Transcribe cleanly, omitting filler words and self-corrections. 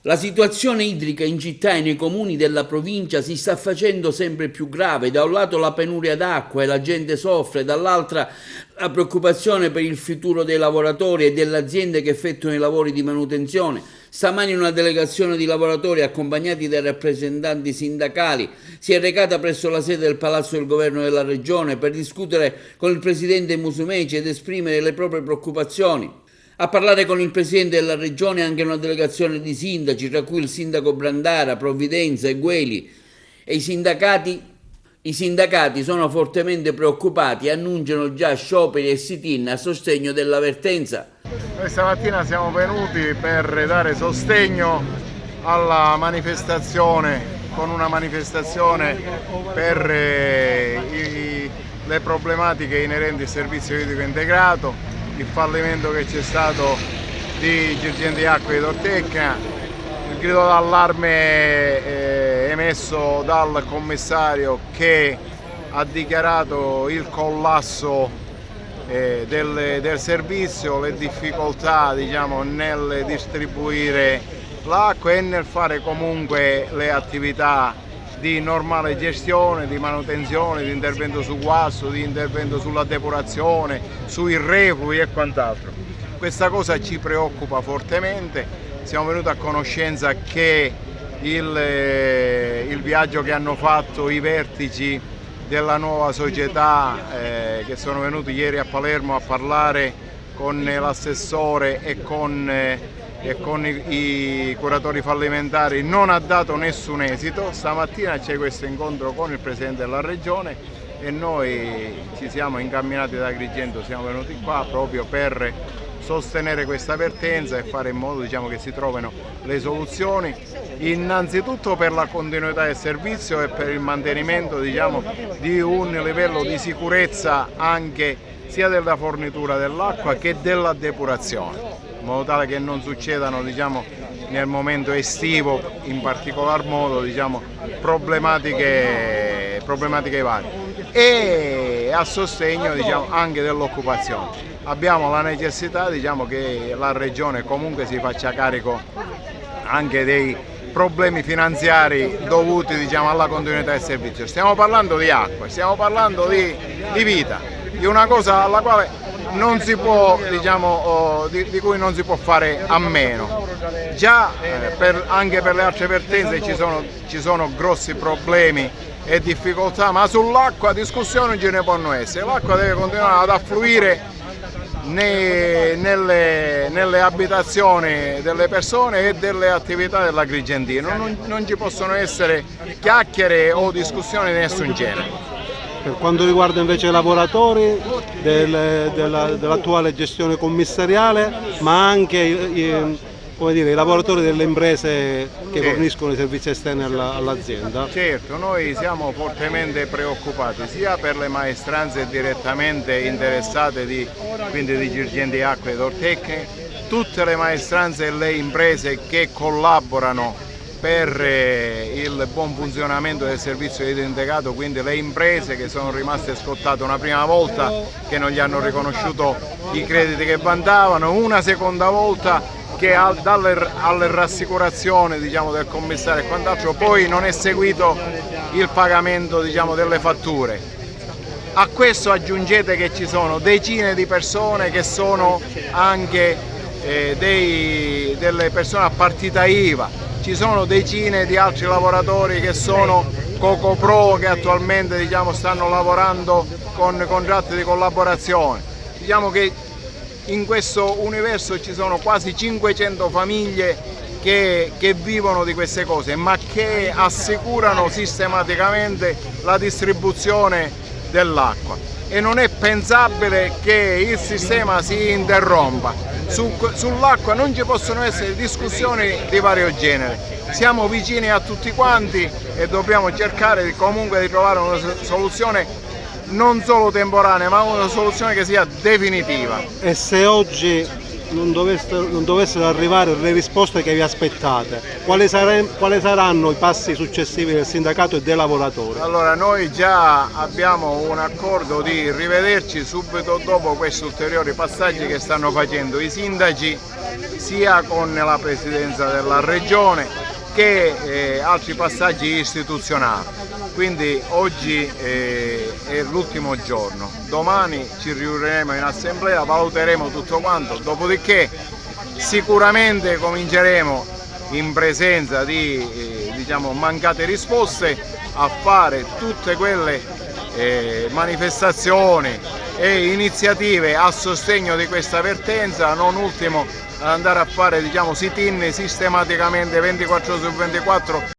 La situazione idrica in città e nei comuni della provincia si sta facendo sempre più grave. Da un lato la penuria d'acqua e la gente soffre, dall'altra la preoccupazione per il futuro dei lavoratori e delle aziende che effettuano i lavori di manutenzione. Stamani una delegazione di lavoratori accompagnati dai rappresentanti sindacali si è recata presso la sede del Palazzo del Governo della Regione per discutere con il presidente Musumeci ed esprimere le proprie preoccupazioni. A parlare con il presidente della regione anche una delegazione di sindaci, tra cui il sindaco Brandara, Provvidenza e Gueli. E i sindacati sono fortemente preoccupati e annunciano già scioperi e sit-in a sostegno della vertenza. Noi stamattina siamo venuti per dare sostegno alla manifestazione, con una manifestazione per le problematiche inerenti al servizio idrico integrato, il fallimento che c'è stato di Girgenti Acque di Tortecca, il grido d'allarme emesso dal commissario che ha dichiarato il collasso del servizio, le difficoltà nel distribuire l'acqua e nel fare comunque le attività di normale gestione, di manutenzione, di intervento su guasto, di intervento sulla depurazione, sui reflui e quant'altro. Questa cosa ci preoccupa fortemente. Siamo venuti a conoscenza che il viaggio che hanno fatto i vertici della nuova società che sono venuti ieri a Palermo a parlare con l'assessore e con i curatori fallimentari non ha dato nessun esito. Stamattina c'è questo incontro con il Presidente della Regione e noi ci siamo incamminati da Agrigento, siamo venuti qua proprio per sostenere questa vertenza e fare in modo che si trovino le soluzioni, innanzitutto per la continuità del servizio e per il mantenimento di un livello di sicurezza anche sia della fornitura dell'acqua che della depurazione, in modo tale che non succedano nel momento estivo in particolar modo problematiche varie, e a sostegno anche dell'occupazione. Abbiamo la necessità che la Regione comunque si faccia carico anche dei problemi finanziari dovuti alla continuità del servizio. Stiamo parlando di acqua, stiamo parlando di vita, di una cosa alla quale non si può, di cui non si può fare a meno. Già anche per le altre vertenze ci sono grossi problemi e difficoltà, ma sull'acqua discussioni ce ne possono essere. L'acqua deve continuare ad affluire nelle abitazioni delle persone e delle attività dell'Agrigentino. Non ci possono essere chiacchiere o discussioni di nessun genere. Per quanto riguarda invece i lavoratori dell'attuale gestione commissariale, ma anche i lavoratori delle imprese che forniscono i servizi esterni all'azienda. Certo, noi siamo fortemente preoccupati sia per le maestranze direttamente interessate quindi di Girgenti Acque e Tortecche, tutte le maestranze e le imprese che collaborano per il buon funzionamento del servizio idrico integrato, quindi le imprese che sono rimaste scottate una prima volta che non gli hanno riconosciuto i crediti che vantavano, una seconda volta che alle rassicurazioni del commissario e quant'altro poi non è seguito il pagamento delle fatture. A questo aggiungete che ci sono decine di persone che sono anche delle persone a partita IVA, ci sono decine di altri lavoratori che sono Cocopro che attualmente stanno lavorando con contratti di collaborazione. Che in questo universo ci sono quasi 500 famiglie che vivono di queste cose, ma che assicurano sistematicamente la distribuzione dell'acqua. E non è pensabile che il sistema si interrompa. Sull'acqua non ci possono essere discussioni di vario genere. Siamo vicini a tutti quanti e dobbiamo cercare comunque di trovare una soluzione non solo temporanea, ma una soluzione che sia definitiva. E se oggi non dovessero arrivare le risposte che vi aspettate, quali saranno i passi successivi del sindacato e dei lavoratori? Allora, noi già abbiamo un accordo di rivederci subito dopo questi ulteriori passaggi che stanno facendo i sindaci sia con la Presidenza della Regione che altri passaggi istituzionali. Quindi oggi è l'ultimo giorno, domani ci riuniremo in assemblea, valuteremo tutto quanto, dopodiché sicuramente cominceremo in presenza di mancate risposte a fare tutte quelle manifestazioni e iniziative a sostegno di questa vertenza, non ultimo andare a fare sit-in sistematicamente 24 ore su 24